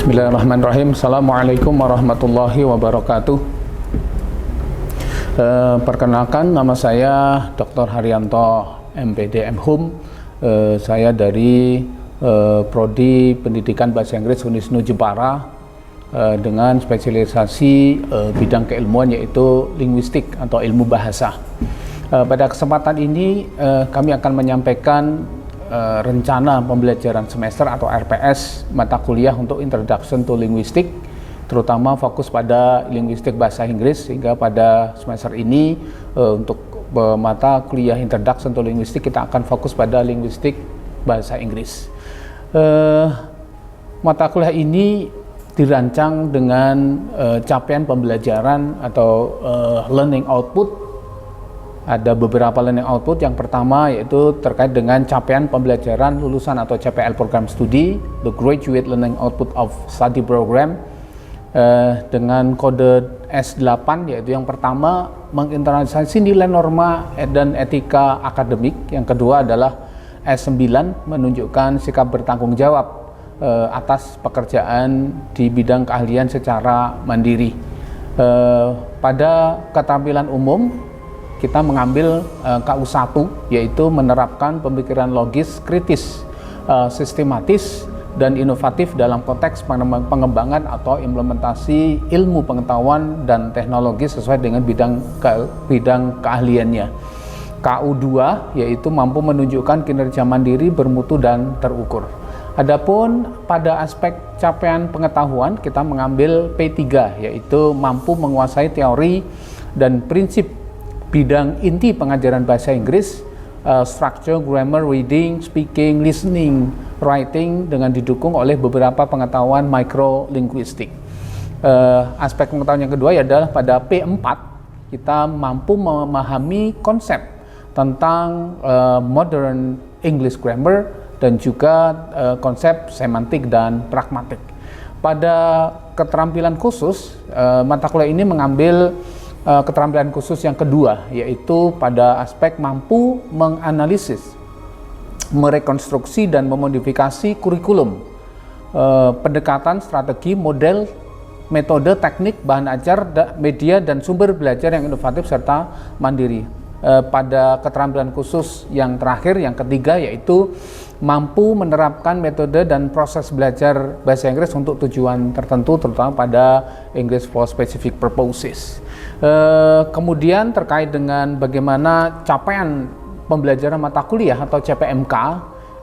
Bismillahirrahmanirrahim. Assalamualaikum warahmatullahi wabarakatuh. Perkenalkan, nama saya Dr. Haryanto, MPD MHum. Saya dari Prodi Pendidikan Bahasa Inggris Unisnu Jepara dengan spesialisasi bidang keilmuan yaitu linguistik atau ilmu bahasa. Pada kesempatan ini kami akan menyampaikan rencana pembelajaran semester atau RPS mata kuliah untuk Introduction to Linguistic, terutama fokus pada linguistik bahasa Inggris, sehingga pada semester ini untuk mata kuliah Introduction to Linguistic kita akan fokus pada linguistik bahasa Inggris. Mata kuliah ini dirancang dengan capaian pembelajaran atau learning output. Ada beberapa learning output. Yang pertama yaitu terkait dengan capaian pembelajaran lulusan atau CPL program studi, the Graduate Learning Output of Study Program, dengan kode S8, yaitu yang pertama menginternalisasi nilai norma dan etika akademik. Yang kedua adalah S9, menunjukkan sikap bertanggung jawab atas pekerjaan di bidang keahlian secara mandiri. Pada keterampilan umum kita mengambil KU1, yaitu menerapkan pemikiran logis, kritis, sistematis, dan inovatif dalam konteks pengembangan atau implementasi ilmu pengetahuan dan teknologi sesuai dengan bidang keahliannya. KU2 yaitu mampu menunjukkan kinerja mandiri, bermutu, dan terukur. Adapun pada aspek capaian pengetahuan kita mengambil P3, yaitu mampu menguasai teori dan prinsip bidang inti pengajaran bahasa Inggris, structure, grammar, reading, speaking, listening, writing, dengan didukung oleh beberapa pengetahuan microlinguistik. Aspek pengetahuan yang kedua adalah pada P4 kita mampu memahami konsep tentang modern English grammar dan juga konsep semantik dan pragmatik. Pada keterampilan khusus, mata kuliah ini mengambil keterampilan khusus yang kedua, yaitu pada aspek mampu menganalisis, merekonstruksi, dan memodifikasi kurikulum, pendekatan, strategi, model, metode, teknik, bahan ajar, media, dan sumber belajar yang inovatif serta mandiri. Pada keterampilan khusus yang terakhir, yang ketiga, yaitu mampu menerapkan metode dan proses belajar bahasa Inggris untuk tujuan tertentu, terutama pada English for Specific Purposes. Kemudian terkait dengan bagaimana capaian pembelajaran mata kuliah atau CPMK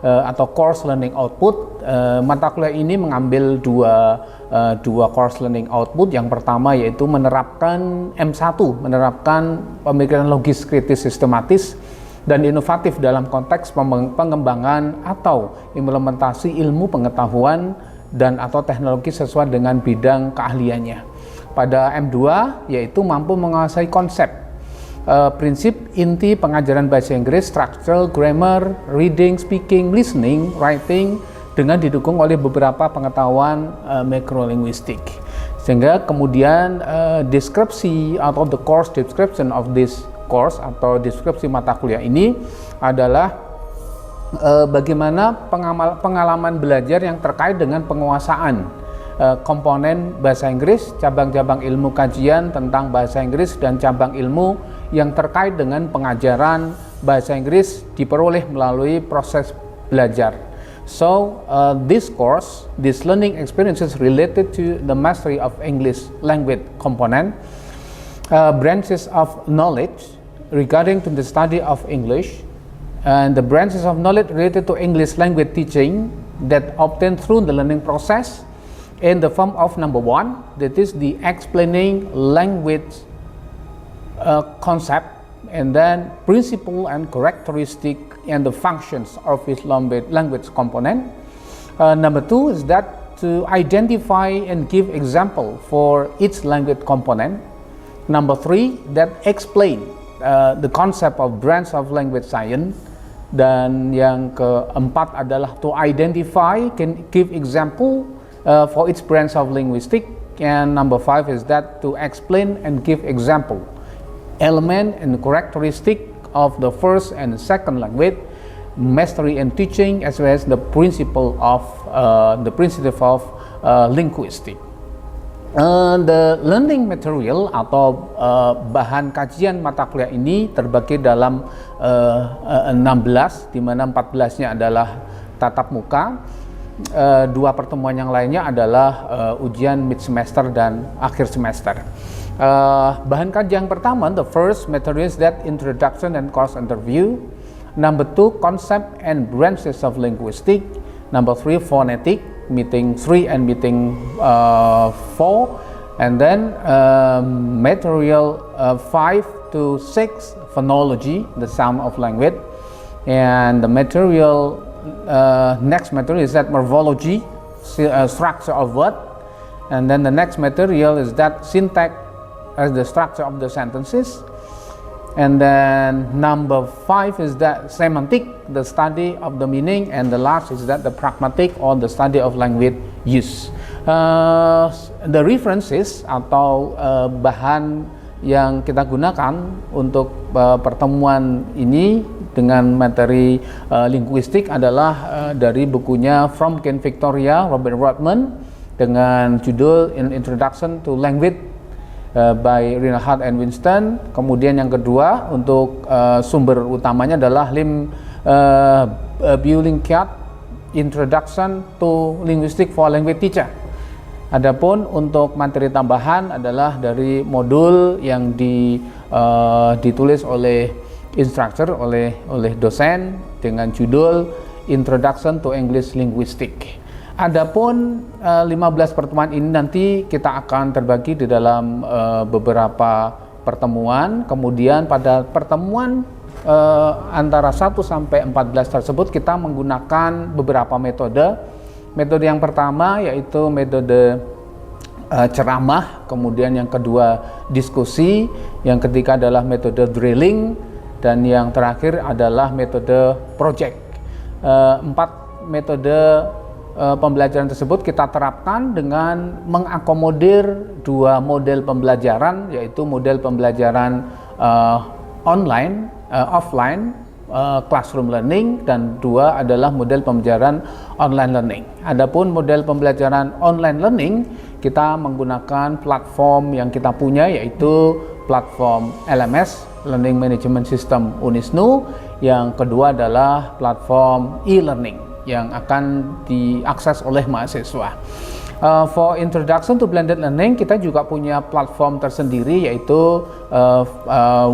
atau Course Learning Output, mata kuliah ini mengambil dua course learning output. Yang pertama yaitu menerapkan M1, menerapkan pemikiran logis, kritis, sistematis, dan inovatif dalam konteks pengembangan atau implementasi ilmu pengetahuan dan atau teknologi sesuai dengan bidang keahliannya. Pada M2 yaitu mampu menguasai konsep, prinsip inti pengajaran bahasa Inggris, structure, grammar, reading, speaking, listening, writing, dengan didukung oleh beberapa pengetahuan makrolinguistik. Sehingga kemudian deskripsi atau the course description of this course atau deskripsi mata kuliah ini adalah bagaimana pengalaman belajar yang terkait dengan penguasaan komponen bahasa Inggris, cabang-cabang ilmu kajian tentang bahasa Inggris, dan cabang ilmu yang terkait dengan pengajaran bahasa Inggris diperoleh melalui proses belajar. So, this course, this learning experiences related to the mastery of English language component, branches of knowledge regarding to the study of English, and the branches of knowledge related to English language teaching that obtained through the learning process in the form of number one, that is the explaining language concept and then principle and characteristic and the functions of its language component. Number 2 is that to identify and give example for each language component. Number 3, that explain the concept of branch of language science. Dan yang keempat adalah to identify, can give example for each branch of linguistic. And number 5 is that to explain and give example, element and characteristic of the first and second language, mastery and teaching, as well as the principle of linguistic. The learning material atau bahan kajian mata kuliah ini terbagi dalam 16, di mana 14-nya adalah tatap muka, 2 pertemuan yang lainnya adalah ujian mid semester dan akhir semester. Bahan kajian pertama, the first material is that introduction and course interview. Number 2, concept and branches of linguistic. Number 3, phonetic, meeting 3 and meeting 4, and then material 5 to 6, phonology, the sound of language, and the material next material is that morphology, structure of word, and then the next material is that syntax as the structure of the sentences. And then number 5 is that semantic, the study of the meaning, and the last is that the pragmatic or the study of language use. The references atau bahan yang kita gunakan untuk pertemuan ini dengan materi linguistik adalah dari bukunya From Ken Victoria, Robert Rodman, dengan judul Introduction to Language by Reinhard and Winston. Kemudian yang kedua untuk sumber utamanya adalah Lim Beulingskat, Introduction to Linguistics for Language Teacher. Adapun untuk materi tambahan adalah dari modul yang ditulis oleh instructor, oleh dosen dengan judul Introduction to English Linguistics. Adapun 15 pertemuan ini nanti kita akan terbagi di dalam beberapa pertemuan. Kemudian pada pertemuan antara 1 sampai 14 tersebut kita menggunakan beberapa metode. Metode yang pertama yaitu metode ceramah, kemudian yang kedua diskusi, yang ketiga adalah metode drilling, dan yang terakhir adalah metode project. 4 metode pembelajaran tersebut kita terapkan dengan mengakomodir 2 model pembelajaran, yaitu model pembelajaran online, offline, classroom learning, dan 2 adalah model pembelajaran online learning. Adapun model pembelajaran online learning kita menggunakan platform yang kita punya, yaitu platform LMS, Learning Management System Unisnu. Yang kedua adalah platform e-learning yang akan diakses oleh mahasiswa. For introduction to blended learning, kita juga punya platform tersendiri, yaitu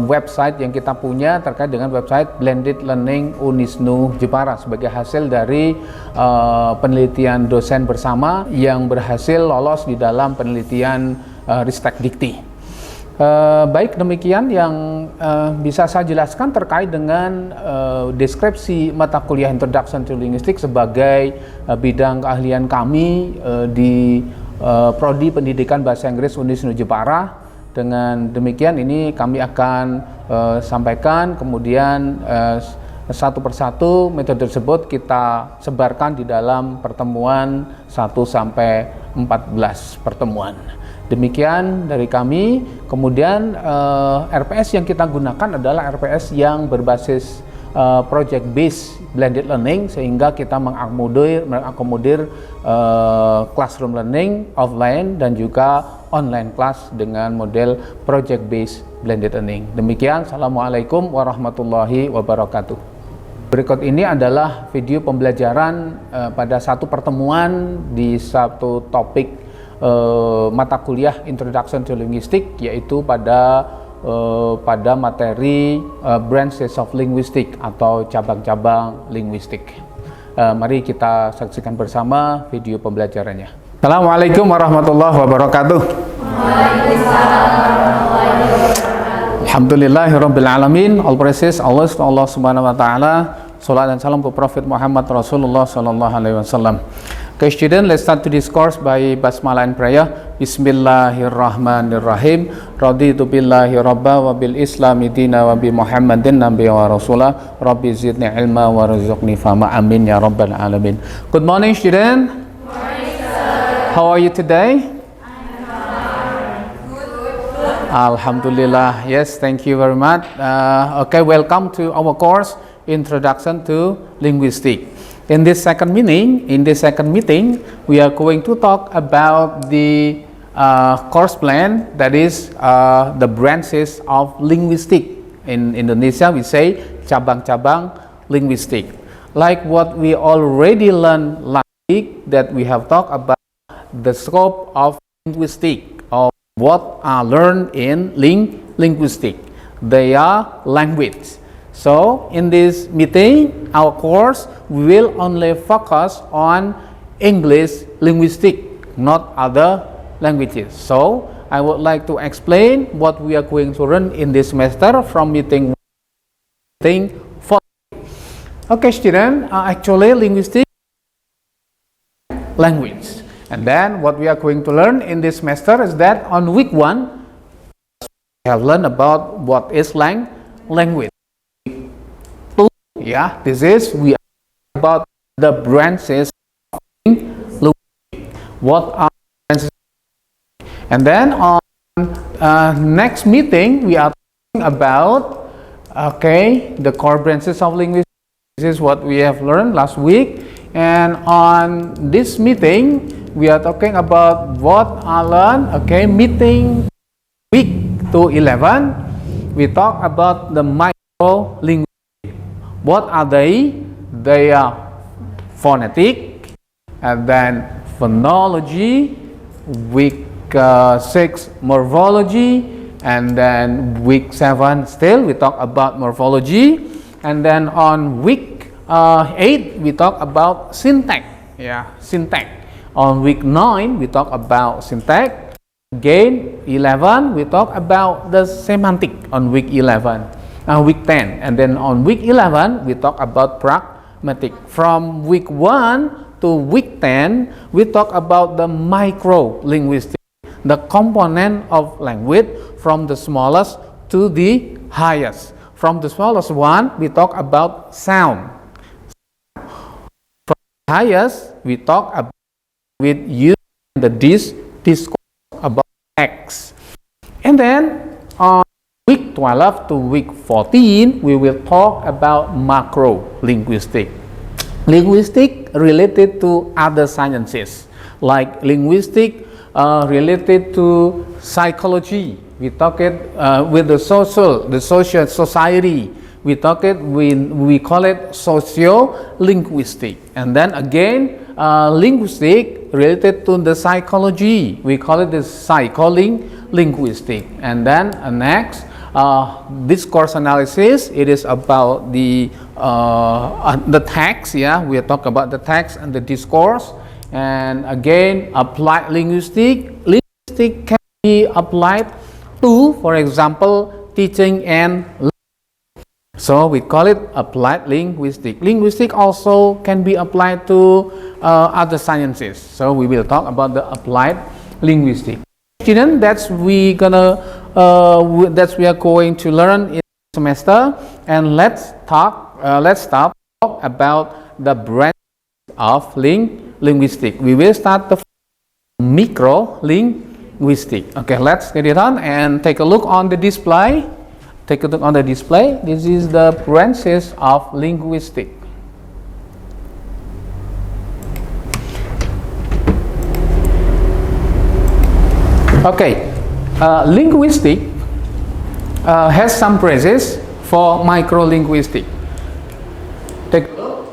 website yang kita punya terkait dengan website Blended Learning Unisnu Jepara sebagai hasil dari penelitian dosen bersama yang berhasil lolos di dalam penelitian Ristek Dikti. Baik, demikian yang bisa saya jelaskan terkait dengan deskripsi mata kuliah Introduction to Linguistics sebagai bidang keahlian kami di Prodi Pendidikan Bahasa Inggris Unisnu Jepara. Dengan demikian ini kami akan sampaikan, kemudian satu persatu metode tersebut kita sebarkan di dalam pertemuan 1 sampai 14 pertemuan. Demikian dari kami. Kemudian RPS yang kita gunakan adalah RPS yang berbasis project based blended learning, sehingga kita mengakomodir classroom learning offline dan juga online class dengan model project based blended learning. Demikian, assalamualaikum warahmatullahi wabarakatuh. Berikut ini adalah video pembelajaran pada satu pertemuan di satu topik mata kuliah Introduction to Linguistics, yaitu pada materi branches of linguistic atau cabang-cabang linguistik. Mari kita saksikan bersama video pembelajarannya. Assalamualaikum warahmatullahi wabarakatuh. Alhamdulillahirabbil alamin. All praises Allah Subhanahu wa taala. Salat dan salam to Prophet Muhammad Rasulullah sallallahu alaihi wasallam. Okay, student, let's start to discourse by basmalah and prayer. Bismillahirrahmanirrahim. Raditu billahi rabba wa bil islami dina wa bi Muhammadin nabiyya wa rasulah. Rabbi zidni ilma wa rizqni fahma. Amin ya rabbal alamin. Good morning, student. Good morning, sir. How are you today? Alhamdulillah. Yes, thank you very much. Okay, welcome to our course Introduction to Linguistics. In this second meeting, we are going to talk about the course plan, that is the branches of linguistics. In Indonesia, we say cabang-cabang linguistik. Like what we already learned last week, that we have talked about the scope of linguistics, or what are learned in linguistics. They are language. So in this meeting, our course will only focus on English linguistics, not other languages. So I would like to explain what we are going to learn in this semester from meeting 4. Okay, student, actually linguistics language. And then what we are going to learn in this semester is that on week 1, we have learned about what is language. 2, yeah, this is we are about the branches of linguistics. What are branches? And then on next meeting, we are talking about the core branches of linguistics. This is what we have learned last week. And on this meeting, we are talking about what I learned. Okay, meeting week 211. We talk about the micro linguistics. What are they? They are phonetic, and then phonology. Week 6 morphology, and then week 7 still we talk about morphology, and then on week 8 we talk about syntax. Yeah, syntax. On week 9 we talk about syntax. Again 11 we talk about the semantic on week 11. Week 10, and then on week 11 we talk about pragmatic. From week 1 to week 10 we talk about the micro linguistics, the component of language from the smallest to the highest. From the smallest one we talk about sound. From the highest we talk about with using the discourse about text. And then on week 12 to week 14 we will talk about macro linguistics. Linguistics related to other sciences, like linguistics related to psychology. We talk it with the social society. We call it socio-linguistic. And then again, linguistic related to the psychology. We call it the psycholinguistic. And then next, discourse analysis. It is about the text. Yeah, we talk about the text and the discourse. And again, applied linguistic. Linguistic can be applied to, for example, teaching and learning. So we call it applied linguistic. Linguistic also can be applied to other sciences. So we will talk about the applied linguistic. Student, we are going to learn in this semester. And let's start about the branch of linguistic. We will start the micro linguistic. Okay, let's get it on and take a look on the display. Take a look on the display. This is the branches of linguistics. Okay, linguistics has some branches for microlinguistics. Take a look.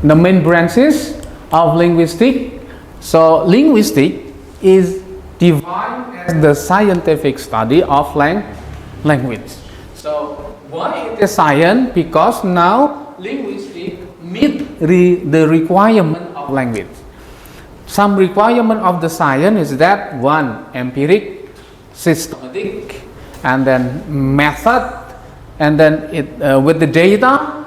The main branches of linguistics. So linguistics is defined as the scientific study of language. So why it is science? Because now linguistics meet the requirement of language. Some requirement of the science is that 1, empiric, systematic, and then method, and then with the data.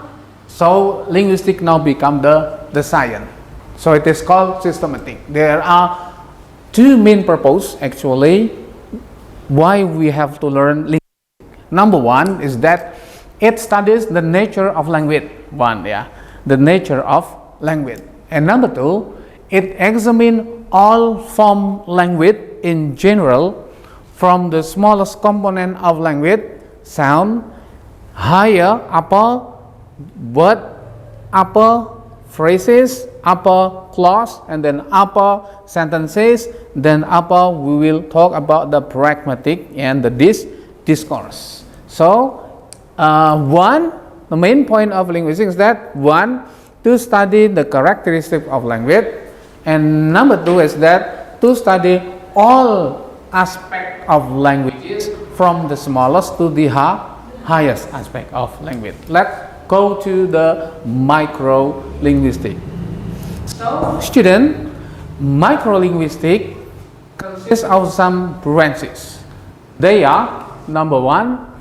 So linguistics now become the science. So it is called systematic. There are two main purposes actually why we have to learn linguistics. Number one is that it studies the nature of language. The nature of language. And number two, it examines all form language in general, from the smallest component of language, sound, higher, upper, word, upper phrases, upper clause, and then upper sentences. Then upper we will talk about the pragmatic and the discourse. So the main point of linguistics is that one, to study the characteristic of language, and number two is that to study all aspects of languages from the smallest to the highest aspect of language. Let's go to the micro-linguistic. So, student, micro-linguistic consists of some branches. They are, number one,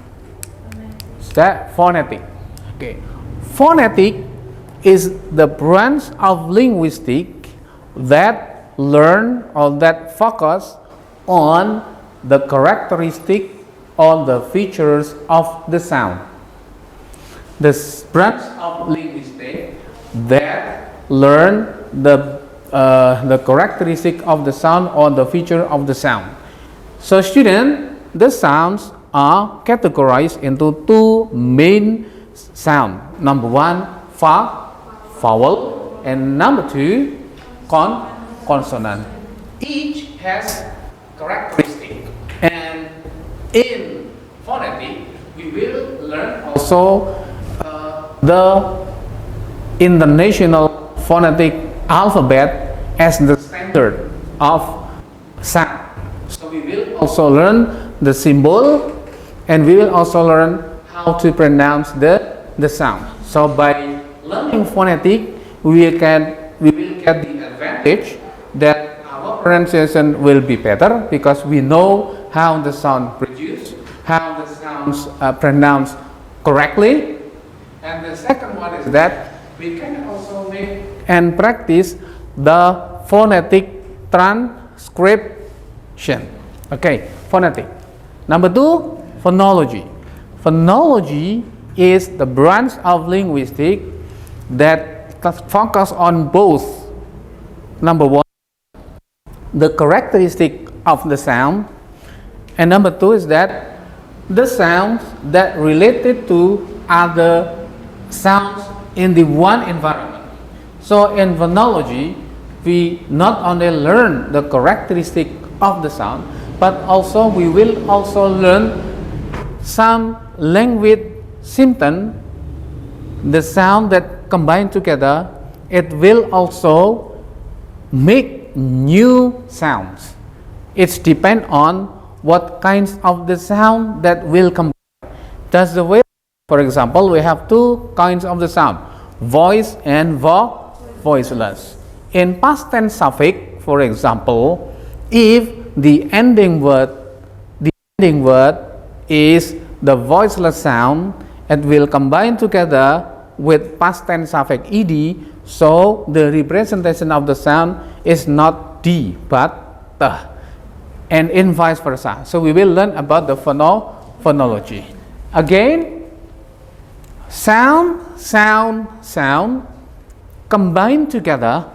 that phonetic. Okay, phonetic is the branch of linguistics that learn or that focus on the characteristic or the features of the sound. The branch of linguistics that learn the characteristic of the sound or the feature of the sound. So student, the sounds are categorized into two main sound. Number one, vowel, and number two, consonant. Each has characteristic, and in phonetic we will learn also the International Phonetic Alphabet as the standard of sound. So we will also learn the symbol, and we will also learn how to pronounce the sound. So by learning phonetic, we will get the advantage that our pronunciation will be better, because we know how the sound produced, how the sounds pronounced correctly. And the second one is that we can also make and practice the phonetic transcription. Okay, phonetic. Number two, phonology. Phonology is the branch of linguistics that focus on both, number one, the characteristic of the sound, and number two is that the sounds that related to other sounds in the one environment. So in phonology, we not only learn the characteristic of the sound, but also we will also learn some language symptom, the sound that combine together. It will also make new sounds. It's depend on what kinds of the sound that will combine. That's the way. For example, we have two kinds of the sound, voice and voiceless. In past tense suffix, for example, if the ending word is the voiceless sound, it will combine together with past tense suffix ed, so the representation of the sound is not d but t, and in vice versa. So we will learn about the phonology. Again, sound combined together,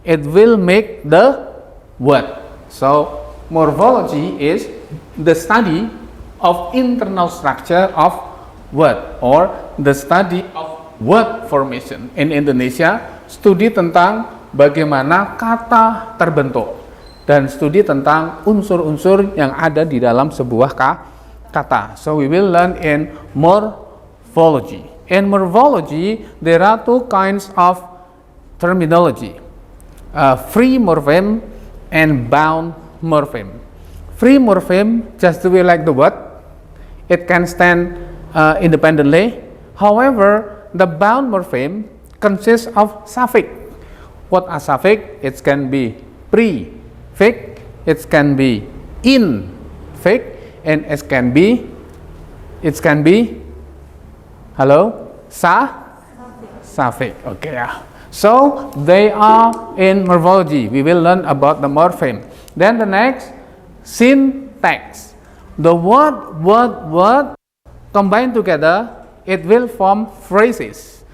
it will make the word. So morphology is the study of internal structure of word, or the study of word formation. In Indonesia, studi tentang bagaimana kata terbentuk dan studi tentang unsur-unsur yang ada di dalam sebuah kata. So we will learn in morphology. In morphology, there are two kinds of terminology, free morpheme and bound morpheme. Free morpheme, just the way like the word, it can stand independently. However, the bound morpheme consists of suffix. What are suffix? It can be prefix, it can be infix, and it can be It can be, hello, suffix. Okay, yeah. So they are in morphology. We will learn about the morpheme. Then the next, syntax. The word combined together, it will form phrases,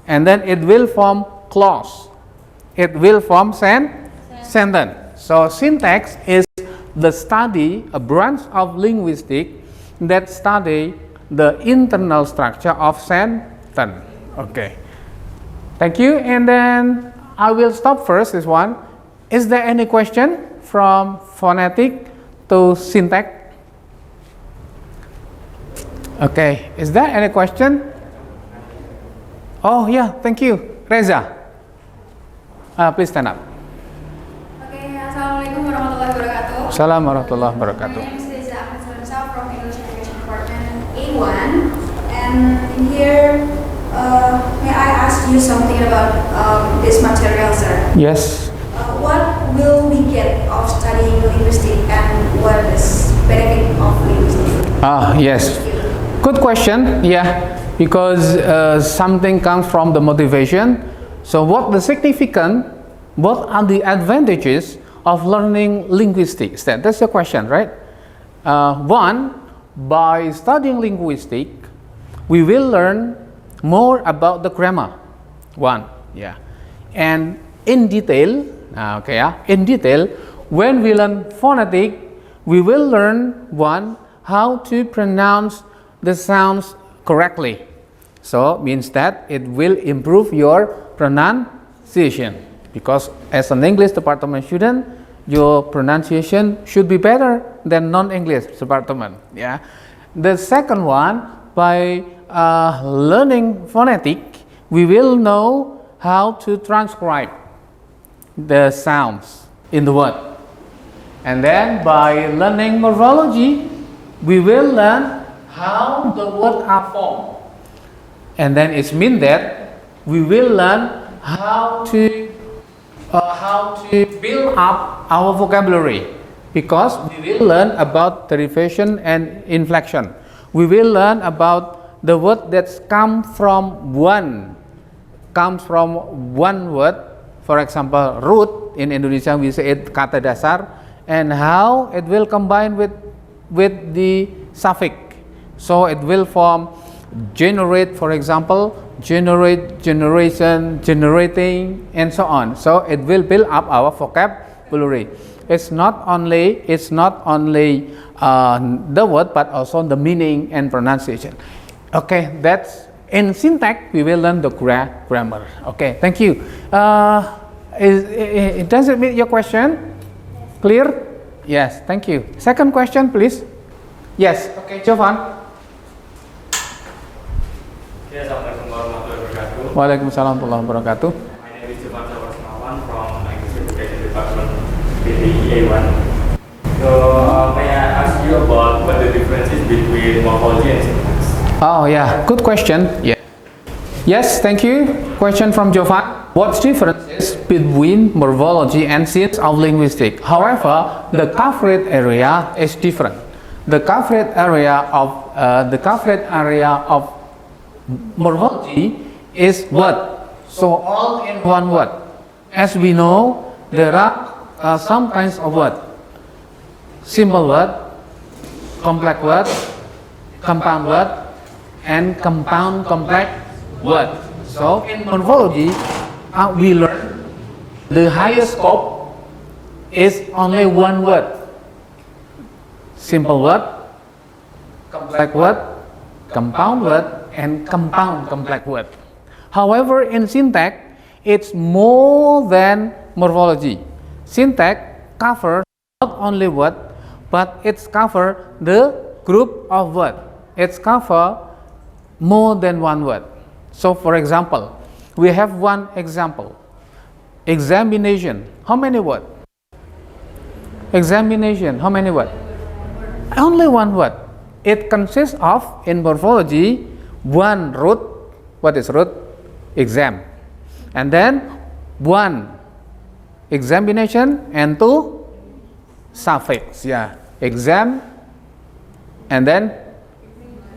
and then it will form clause. It will form sentence. So syntax is the study, a branch of linguistics that study the internal structure of sentence. Okay. Thank you. And then I will stop first this one. Is there any question from phonetic to syntax? Okay. Is there any question? Oh yeah, thank you. Reza. Please stand up. Okay, Assalamualaikum warahmatullahi wabarakatuh. Assalamualaikum warahmatullahi wabarakatuh. My name is Reza Ahmad Salamsa from English Education Department A1, and in here, may I ask you something about this material, sir? Yes. What will we get of studying linguistics, and what is benefit of linguistics? Yes. Good question. Yeah, because something comes from the motivation. So what the significant, what are the advantages of learning linguistics? That's the question, right? One, by studying linguistics, we will learn more about the grammar. One, yeah. And in detail, in detail, when we learn phonetic, we will learn one, how to pronounce the sounds correctly. So means that it will improve your pronunciation, because as an English department student, your pronunciation should be better than non-English department. Yeah. The second one, by learning phonetic, we will know how to transcribe the sounds in the word. And then by learning morphology, we will learn how the words are formed. And then it means that we will learn how to build up our vocabulary, because we will learn about derivation and inflection. We will learn about the word that comes from one word. For example, root in Indonesia we say it kata dasar, and how it will combine with the suffix. So it will form generate, for example, generate, generation, generating, and so on. So it will build up our vocabulary. It's not only the word, but also the meaning and pronunciation. Okay, that's in syntax. We will learn the grammar. Okay, thank you. Does it meet your question? Clear? Yes, thank you. Second question, please. Yes. Okay, Jovan. Assalamualaikum warahmatullahi wabarakatuh. Waalaikumsalam warahmatullahi wabarakatuh. My name is Jovan Sawarasmawan from English Education Department PDA1. So may I ask you about what the differences between morphology and syntax? Oh yeah, good question. Yeah. Yes, thank you. Question from Jovan. What's differences between morphology and science of linguistics? However, the coverage area is different. The coverage area of morphology is word. So all in one word. As we know, there are some kinds of word. Simple word, complex word, compound word, and compound complex word. So in morphology, we learn the highest scope is only one word. Simple word, complex word, compound word, and compound complex word. However, in syntax, it's more than morphology. Syntax covers not only word, but it's cover the group of word. It's cover more than one word. So, for example, we have one example. Examination. How many words? Examination. How many words? Only one word. It consists of, in morphology, one root. What is root? Exam. And then one examination and two suffix. Yeah. Exam and then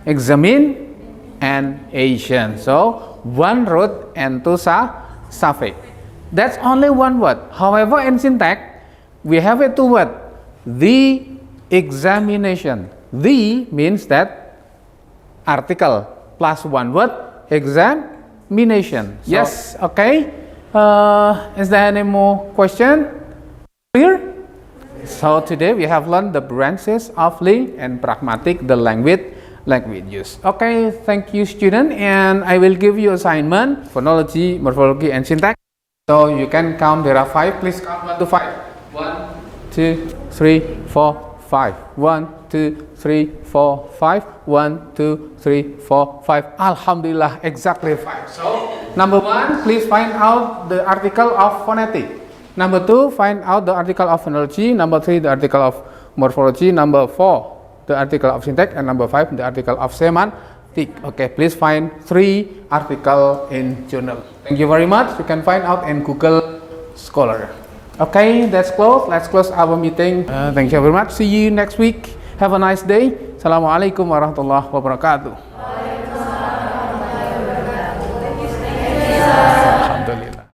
examination. So one root and two suffix. That's only one word. However, in syntax, we have a two word. The examination. The means that article plus one word examination. So, yes, okay. Is there any more question? Clear? So today we have learned the branches of link and pragmatic, the language use. Okay, thank you student, and I will give you assignment phonology, morphology and syntax. So you can count, there are 5, please count 1 to 5. 1, 2, 3, 4, 5. 1, 2, 3, 4, 5. 1, 2, 3, 4, 5. Alhamdulillah, exactly 5. So number 1, please find out the article of phonetic. Number 2, find out the article of phonology. Number 3, the article of morphology. Number 4, the article of syntax. And number 5, the article of semantic. Okay, please find 3 articles in journal. Thank you very much. You can find out in Google Scholar. Okay, that's close. Let's close our meeting. Thank you very much. See you next week. Have a nice day. Assalamualaikum warahmatullahi wabarakatuh.